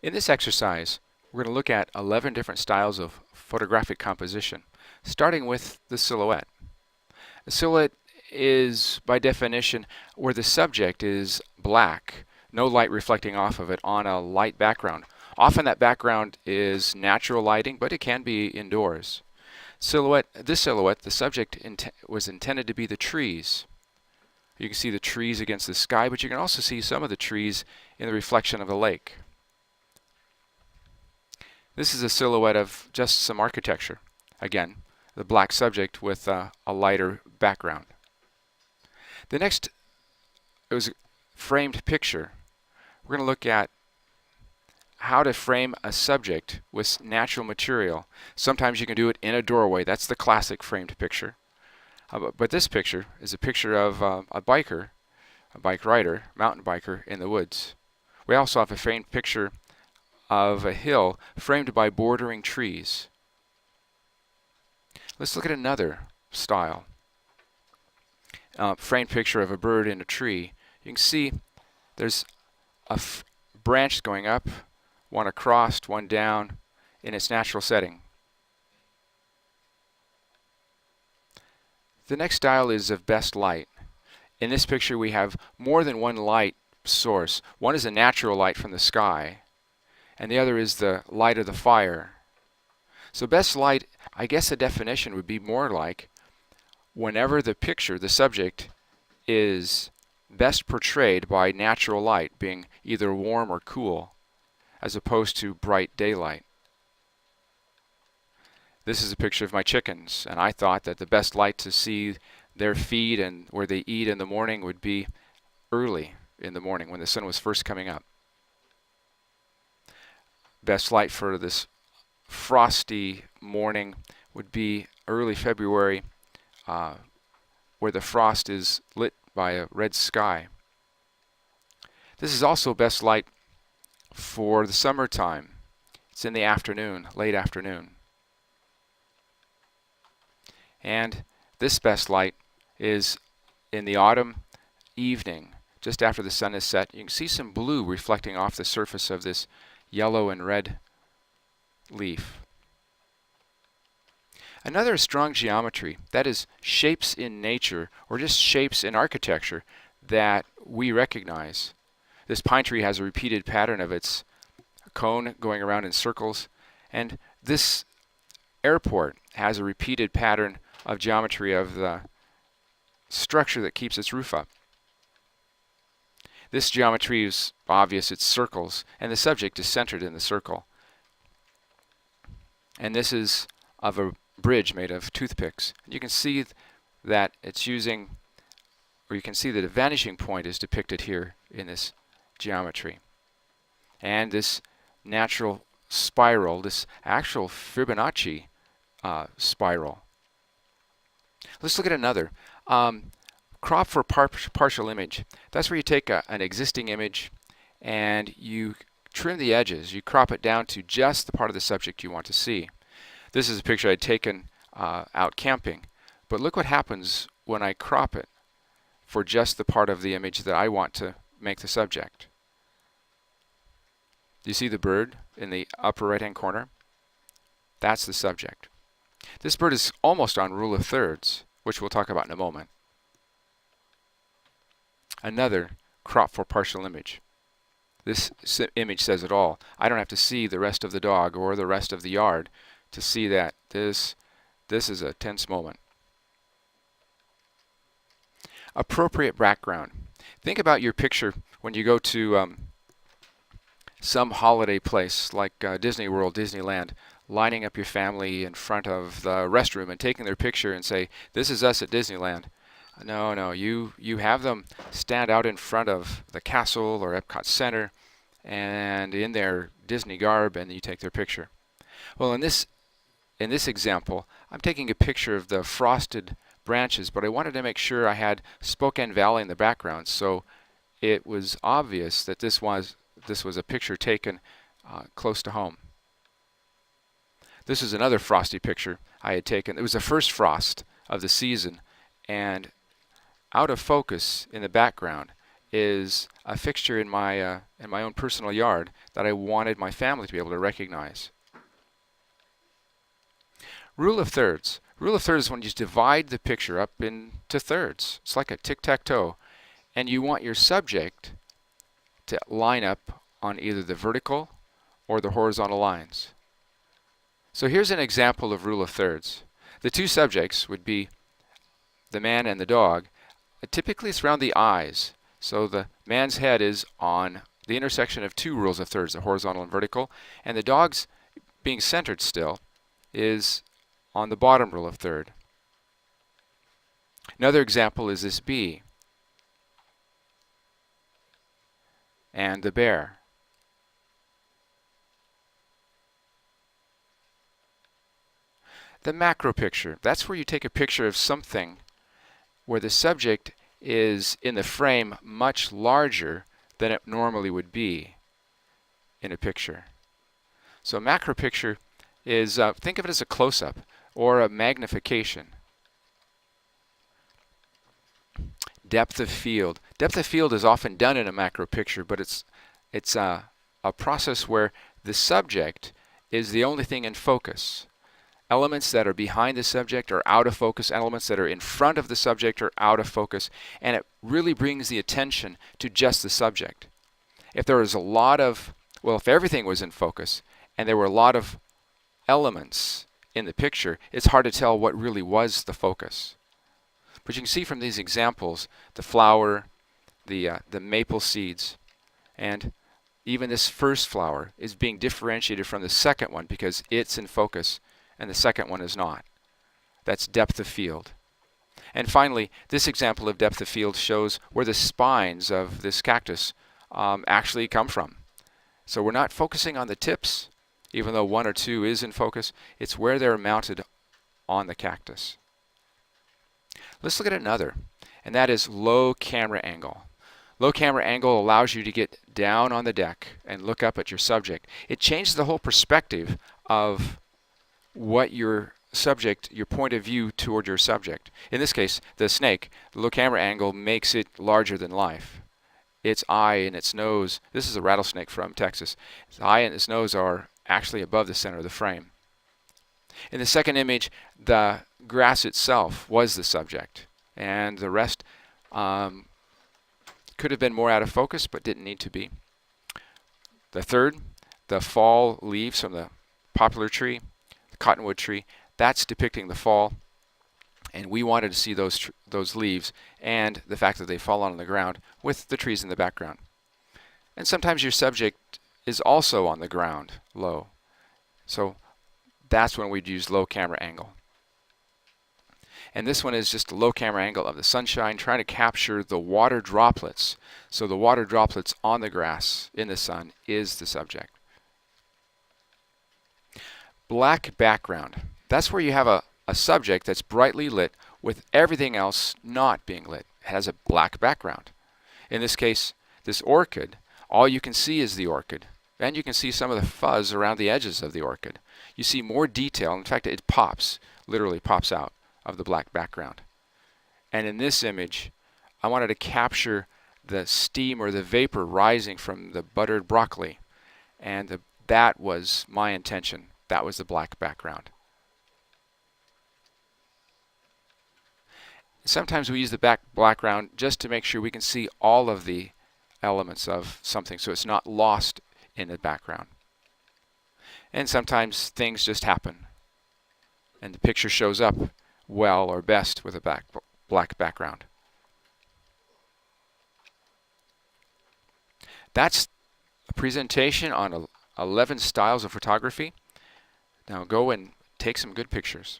In this exercise, we're going to look at 11 different styles of photographic composition, starting with the silhouette. A silhouette is, by definition, where the subject is black, no light reflecting off of it on a light background. Often that background is natural lighting, but it can be indoors. This silhouette, the subject was intended to be the trees. You can see the trees against the sky, but you can also see some of the trees in the reflection of the lake. This is a silhouette of just some architecture. Again, the black subject with a lighter background. The next is a framed picture. We're going to look at how to frame a subject with natural material. Sometimes you can do it in a doorway. That's the classic framed picture. But this picture is a picture of a biker, a bike rider, mountain biker in the woods. We also have a framed picture of a hill framed by bordering trees. Let's look at another style. Framed picture of a bird in a tree. You can see there's a branch going up, one across, one down in its natural setting. The next style is of best light. In this picture we have more than one light source. One is a natural light from the sky, and the other is the light of the fire. So best light, I guess the definition would be more like whenever the picture, the subject, is best portrayed by natural light, being either warm or cool, as opposed to bright daylight. This is a picture of my chickens, and I thought that the best light to see their feed and where they eat in the morning would be early in the morning when the sun was first coming up. Best light for this frosty morning would be early February, where the frost is lit by a red sky. This is also best light for the summertime. It's in the afternoon, late afternoon. And this best light is in the autumn evening, just after the sun is set. You can see some blue reflecting off the surface of this yellow and red leaf. Another is strong geometry, that is shapes in nature or just shapes in architecture that we recognize. This pine tree has a repeated pattern of its cone going around in circles, and this airport has a repeated pattern of geometry of the structure that keeps its roof up. This geometry is obvious, it's circles, and the subject is centered in the circle. And this is of a bridge made of toothpicks. You can see that it's using, or you can see that a vanishing point is depicted here in this geometry. And this natural spiral, this actual Fibonacci spiral. Let's look at another. Crop for partial image. That's where you take an existing image and you trim the edges. You crop it down to just the part of the subject you want to see. This is a picture I'd taken out camping. But look what happens when I crop it for just the part of the image that I want to make the subject. Do you see the bird in the upper right-hand corner? That's the subject. This bird is almost on rule of thirds, which we'll talk about in a moment. Another crop for partial image. This image says it all. I don't have to see the rest of the dog or the rest of the yard to see that this is a tense moment. Appropriate background. Think about your picture when you go to some holiday place like Disney World, Disneyland, lining up your family in front of the restroom and taking their picture and say, "This is us at Disneyland." No, you have them stand out in front of the castle or Epcot Center and in their Disney garb, and you take their picture. Well, in this example, I'm taking a picture of the frosted branches, but I wanted to make sure I had Spokane Valley in the background, so it was obvious that this was a picture taken close to home. This is another frosty picture I had taken. It was the first frost of the season, and out of focus in the background is a fixture in my own personal yard that I wanted my family to be able to recognize. Rule of thirds. Rule of thirds is when you divide the picture up into thirds. It's like a tic-tac-toe. And you want your subject to line up on either the vertical or the horizontal lines. So here's an example of rule of thirds. The two subjects would be the man and the dog. Typically it's around the eyes. So the man's head is on the intersection of two rules of thirds, the horizontal and vertical, and the dog's, being centered still, is on the bottom rule of third. Another example is this bee and the bear. The macro picture, that's where you take a picture of something where the subject is in the frame much larger than it normally would be in a picture. So a macro picture is, think of it as a close-up or a magnification. Depth of field. Depth of field is often done in a macro picture, but it's a process where the subject is the only thing in focus. Elements that are behind the subject are out of focus. Elements that are in front of the subject are out of focus. And it really brings the attention to just the subject. If there was a lot of, well, if everything was in focus and there were a lot of elements in the picture, it's hard to tell what really was the focus. But you can see from these examples, the flower, the maple seeds, and even this first flower is being differentiated from the second one because it's in focus and the second one is not. That's depth of field. And finally, this example of depth of field shows where the spines of this cactus actually come from. So we're not focusing on the tips, even though one or two is in focus. It's where they're mounted on the cactus. Let's look at another, and that is low camera angle. Low camera angle allows you to get down on the deck and look up at your subject. It changes the whole perspective of what your subject, your point of view toward your subject. In this case, the snake, the low camera angle makes it larger than life. Its eye and its nose, this is a rattlesnake from Texas, its eye and its nose are actually above the center of the frame. In the second image, the grass itself was the subject, and the rest could have been more out of focus, but didn't need to be. The third, the fall leaves from the poplar tree, the cottonwood tree, that's depicting the fall, and we wanted to see those leaves and the fact that they've fallen on the ground with the trees in the background. And sometimes your subject is also on the ground, low. So that's when we'd use low camera angle. And this one is just a low camera angle of the sunshine, trying to capture the water droplets. So the water droplets on the grass in the sun is the subject. Black background. That's where you have a subject that's brightly lit with everything else not being lit. It has a black background. In this case, this orchid, all you can see is the orchid. And you can see some of the fuzz around the edges of the orchid. You see more detail. In fact, it pops, literally pops out of the black background. And in this image, I wanted to capture the steam or the vapor rising from the buttered broccoli. And that was my intention. That was the black background. Sometimes we use the background just to make sure we can see all of the elements of something so it's not lost in the background. And sometimes things just happen and the picture shows up well or best with a black background. That's a presentation on 11 styles of photography. Now go and take some good pictures.